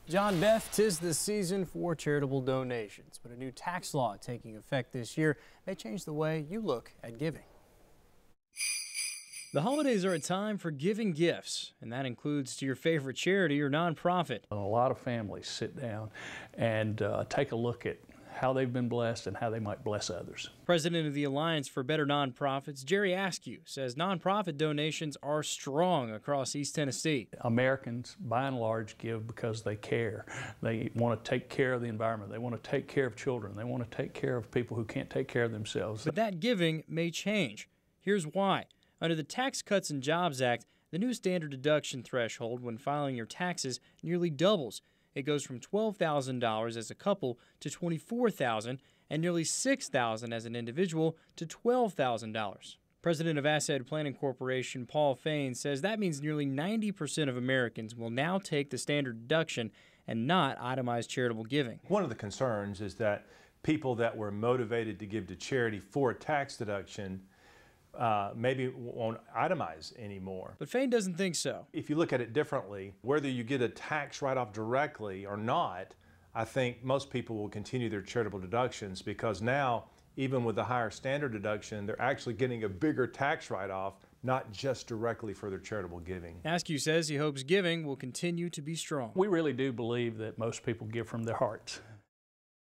John Beth, 'tis the season for charitable donations, but a new tax law taking effect this year may change the way you look at giving. The holidays are a time for giving gifts, and that includes to your favorite charity or nonprofit. A lot of families sit down and take a look at how they've been blessed and how they might bless others. President of the Alliance for Better Nonprofits, Jerry Askew, says nonprofit donations are strong across East Tennessee. Americans, by and large, give because they care. They want to take care of the environment. They want to take care of children. They want to take care of people who can't take care of themselves. But that giving may change. Here's why. Under the Tax Cuts and Jobs Act, the new standard deduction threshold when filing your taxes nearly doubles. It goes from $12,000 as a couple to $24,000 and nearly $6,000 as an individual to $12,000. President of Asset Planning Corporation Paul Fain says that means nearly 90% of Americans will now take the standard deduction and not itemize charitable giving. One of the concerns is that people that were motivated to give to charity for a tax deduction maybe won't itemize anymore. But Fain doesn't think so. If you look at it differently, whether you get a tax write-off directly or not, I think most people will continue their charitable deductions because now, even with the higher standard deduction, they're actually getting a bigger tax write-off, not just directly for their charitable giving. Askew says he hopes giving will continue to be strong. We really do believe that most people give from their hearts.